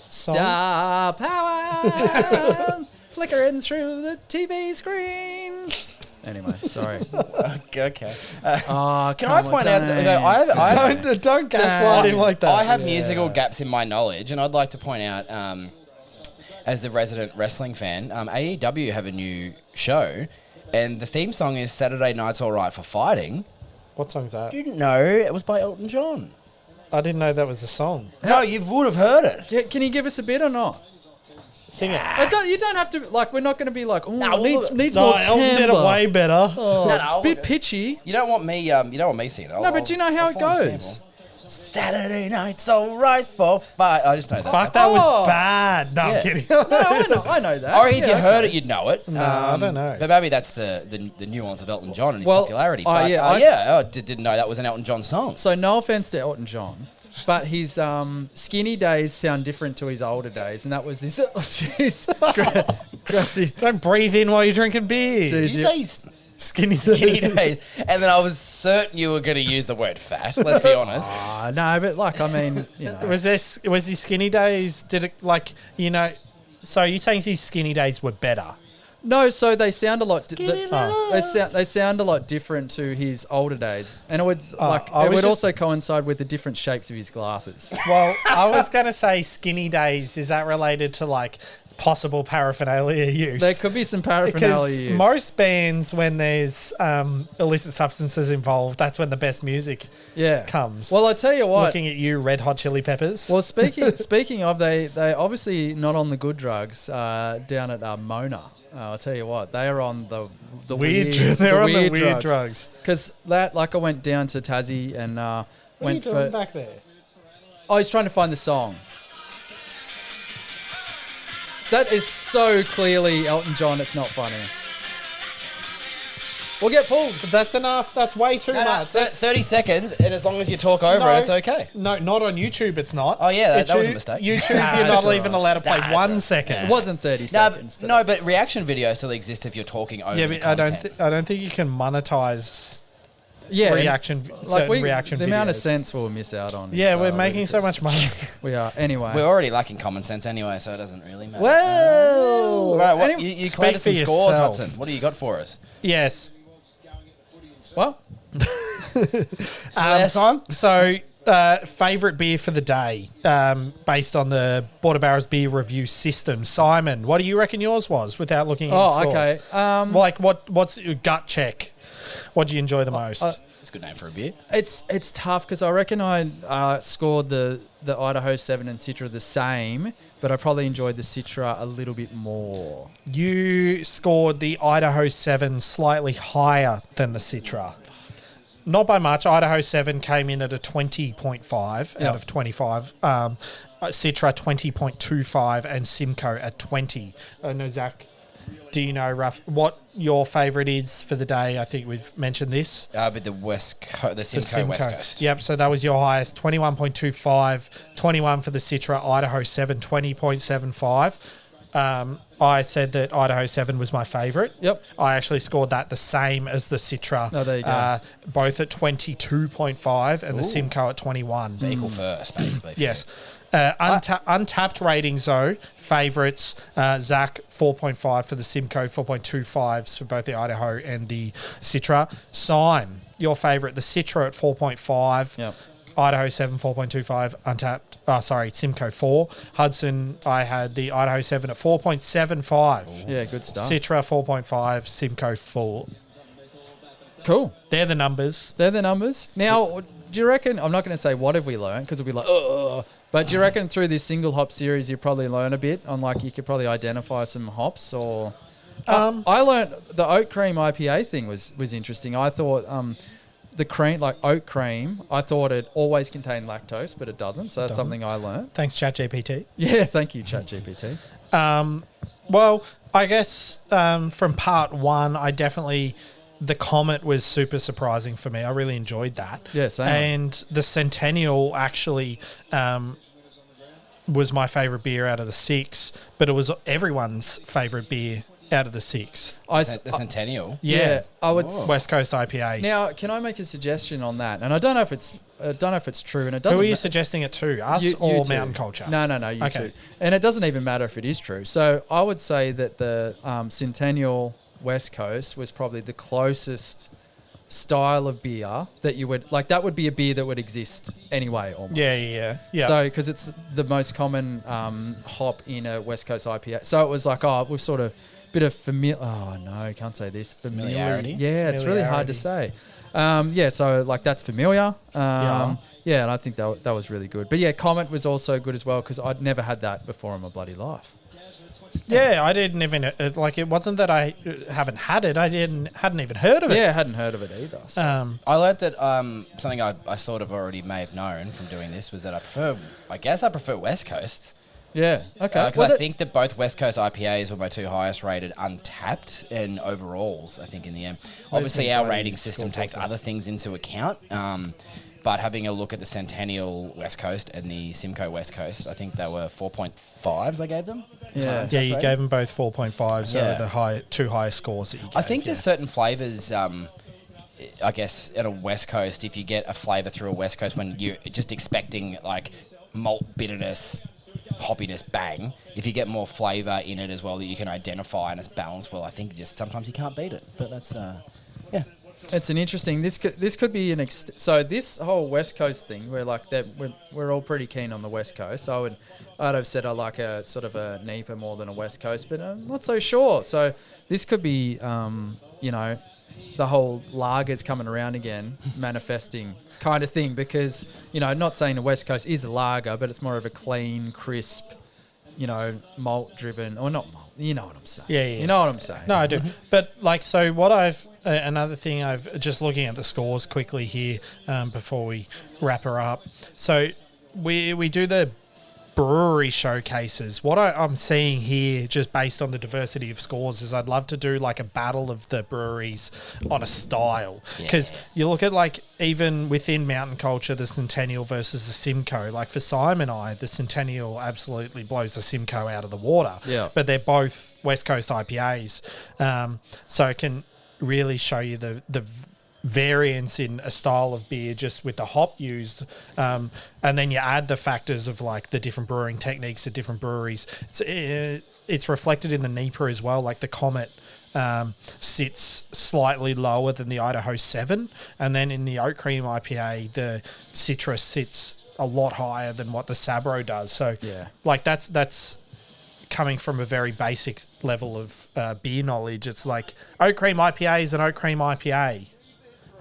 song? Star power flickering through the TV screen. Anyway, sorry. Okay. Oh, Can I point out? Don't gaslight him like that. I have musical gaps in my knowledge, and I'd like to point out, as the resident wrestling fan, AEW have a new show, and the theme song is "Saturday Night's All Right for Fighting." What song's that? Didn't know it was by Elton John. I didn't know that was a song. No, you would have heard it. Can you give us a bit or not? Sing it. You don't have to, like, we're not going to be like, oh, No, needs No, more Elton did it timbre. way better. No, Bit pitchy. You don't want me singing it. No, but do you know how it goes? Saturday night's alright for fight. I just know that. Fuck, that Oh. was bad. No, Yeah. I'm kidding. No, I know that. Or if you Yeah, heard okay. it, you'd know it. No, I don't know. But maybe that's the nuance of Elton John and his Well, popularity. oh, But, yeah, I didn't know that was an Elton John song. So no offense to Elton John, but his skinny days sound different to his older days, and that was his. Jeez, grazie. Don't breathe in while you're drinking beer. Jeez. Did you say he's Skinny. skinny days? And then I was certain you were going to use the word fat. Let's be honest. No, but like, I mean, you know. Was his skinny days? Did it like So you're saying his skinny days were better? No, so they sound a lot. Skinny They sound a lot different to his older days, and it would I it was would just- also coincide with the different shapes of his glasses. Well, I was gonna say skinny days. Is that related to like possible paraphernalia use? There could be some paraphernalia Because use. most bands, when there's illicit substances involved, that's when the best music comes. Well, I tell you what. Looking at you, Red Hot Chili Peppers. Well, speaking of, they obviously not on the good drugs down at Mona. I'll tell you what, they are on the weird. They're on the weird weird drugs. Because that, like, I went down to Tassie and What are went you doing back there? Oh, he's trying to find the song. That is so clearly Elton John. It's not funny. We'll get pulled. That's enough. That's way too much. 30 seconds, and as long as you talk over it, it's okay. No, not on YouTube. It's not. Oh, yeah, that was a mistake. YouTube, Nah, you're that's not even allowed to play Nah, that's 1 alright. second. It wasn't 30 seconds. But reaction video still exists if you're talking over Yeah, the but I content. don't think you can monetize yeah, reaction reaction the videos. amount of sense we'll miss out on. Yeah, is, we're making so ludicrous. much money. We are. Anyway. We're already lacking common sense anyway, so it doesn't really matter. Well, Right, what, any- you speak collated for some scores, yourself. Hudson. What do you got for us? Yes. What? Simon? So, favorite beer for the day, based on the Border Barrels beer review system. Simon, what do you reckon yours was without looking at the scores? Okay. Like, what's your gut check? What do you enjoy the most? It's a good name for a beer. It's tough because I reckon I scored the Idaho 7 and Citra the same, but I probably enjoyed the Citra a little bit more. You scored the Idaho 7 slightly higher than the Citra. Not by much. Idaho 7 came in at a 20.5 out of 25. Citra 20.25 and Simcoe at 20. I know, Zach, do you know what your favourite is for the day? I think we've mentioned this. But the Simcoe West Coast. Yep, so that was your highest, 21.25, 21 for the Citra, Idaho 7, 20.75. I said that Idaho 7 was my favourite. Yep. I actually scored that the same as the Citra. Oh, there you go. Both at 22.5 and the Simcoe at 21. So equal first, basically. Yes. Untapped ratings, though, favourites, Zach, 4.5 for the Simcoe, 4.25s for both the Idaho and the Citra. Sime, your favourite, the Citra at 4.5. Yep. Idaho 7, 4.25, Untapped, Simcoe 4. Hudson, I had the Idaho 7 at 4.75. Yeah, good stuff. Citra 4.5, Simcoe 4. Cool. They're the numbers. They're the numbers. Now, do you reckon, I'm not going to say what have we learned because it'll be like, ugh, but do you reckon through this single hop series you probably learn a bit on, like, you could probably identify some hops or... I learned the oat cream IPA thing was interesting. I thought the cream, like oat cream, I thought it always contained lactose, but it doesn't. So that's something I learned. Thanks, ChatGPT. Yeah, thank you, ChatGPT. Well, I guess from part 1, the Comet was super surprising for me. I really enjoyed that. Yeah, same. And the Centennial actually was my favourite beer out of the 6, but it was everyone's favourite beer out of the 6. The Centennial. Yeah, I would. West Coast IPA. Now, can I make a suggestion on that? And I don't know if it's true, and it doesn't. Who are you suggesting it to? Us You or two. Mountain Culture? No, you two. And it doesn't even matter if it is true. So I would say that the Centennial West Coast was probably the closest style of beer that you would like. That would be a beer that would exist anyway, almost. Yeah. So because it's the most common hop in a West Coast IPA. So it was like, we've sort of bit of familiar. Oh no, I can't say this. Familiarity? Yeah, it's really hard to say. So like that's familiar. Yeah, and I think that was really good. But yeah, Comet was also good as well because I'd never had that before in my bloody life. Yeah, I didn't even like. It wasn't that I haven't had it. I hadn't even heard of it. Yeah, I hadn't heard of it either. So. I learned that something I sort of already may have known from doing this was that I prefer West Coast. Yeah, okay. Because I think that both West Coast IPAs were my two highest rated untapped and overalls, I think, in the end. Obviously, our rating system takes other things into account. But having a look at the Centennial West Coast and the Simcoe West Coast, I think they were 4.5s I gave them. Yeah, you gave them both 4.5s. So the two highest scores that you gave. I think just certain flavours, I guess, at a West Coast, if you get a flavour through a West Coast when you're just expecting like malt bitterness, hoppiness, bang, if you get more flavour in it as well that you can identify and it's balanced well, I think just sometimes you can't beat it. But that's, yeah. It's an interesting. This could be so this whole West Coast thing. We're like that. We're all pretty keen on the West Coast. I'd have said I like a sort of a NEPA more than a West Coast, but I'm not so sure. So this could be, the whole lagers coming around again, manifesting kind of thing. Because not saying the West Coast is a lager, but it's more of a clean, crisp, malt driven or not malt. You know what I'm saying? Yeah. You know what I'm saying? No, I do. But so what another thing I've just looking at the scores quickly here before we wrap her up. So we do the brewery showcases. What I'm seeing here, just based on the diversity of scores, is I'd love to do like a battle of the breweries on a style. Because you look at like even within mountain culture, the Centennial versus the Simcoe. Like for Simon and I, the Centennial absolutely blows the Simcoe out of the water. Yeah. But they're both West Coast IPAs. So it can really show you the variance in a style of beer just with the hop used, and then you add the factors of like the different brewing techniques at different breweries. It's reflected in the NEPA as well. Like the Comet sits slightly lower than the Idaho 7, and then in the Oat Cream IPA the Citra sits a lot higher than what the Sabro does. So like that's coming from a very basic level of beer knowledge. It's like Oat Cream IPA is an Oat Cream IPA.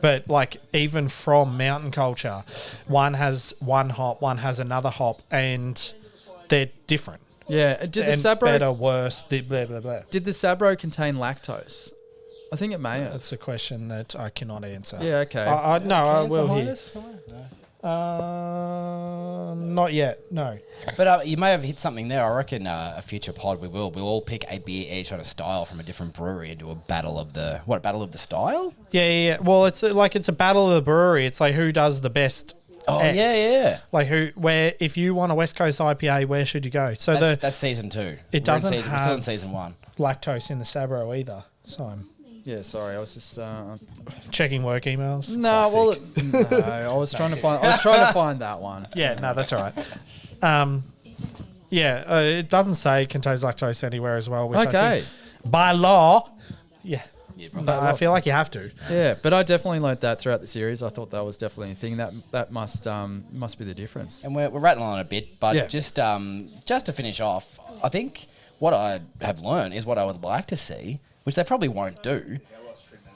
But like even from mountain culture, one has one hop, one has another hop, and they're different. Yeah. Did the Sabro better, worse, blah blah blah? Did the Sabro contain lactose? I think it may have. That's a question that I cannot answer. Yeah. Okay. I will hear. Not yet. No. But you may have hit something there. I reckon a future pod we'll all pick a beer each on a style from a different brewery and do a battle of the style. Yeah. Well, it's a battle of the brewery. It's like who does the best. Oh X. yeah. Like where if you want a West Coast IPA, where should you go? So that's season 2. It doesn't we're still in season 1. Lactose in the Sabro either. So yeah, sorry, I was just checking work emails. No, I was trying to find that one. Yeah, no, that's all right. It doesn't say contains lactose anywhere as well. Which I think by law, I feel like you have to. Yeah, but I definitely learned that throughout the series. I thought that was definitely a thing that must be the difference. And we're rattling on a bit, but just to finish off, I think what I have learned is what I would like to see, which they probably won't do.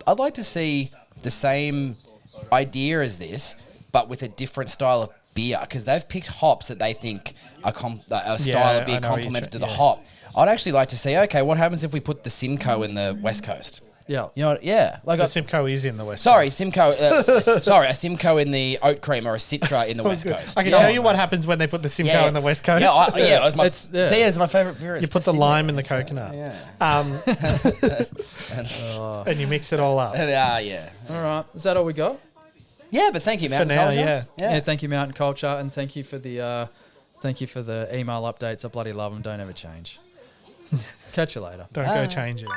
I'd like to see the same idea as this, but with a different style of beer, because they've picked hops that they think a style of beer complemented to the hop. I'd actually like to see, okay, what happens if we put the Simcoe in the West Coast? Yeah. You know what? Yeah. Like the Simcoe is in the West Sorry, Coast. Simcoe. A Simcoe in the Oat Cream or a Citra in the West Coast. I can tell you what happens when they put the Simcoe in the West Coast. It's my favourite beer. You put the lime in the coconut. And you mix it all up. Yeah. All right. Is that all we got? Yeah, but thank you, Mountain Culture. Yeah, thank you, Mountain Culture, and thank you for the email updates. I bloody love them. Don't ever change. Catch you later. Don't go changing.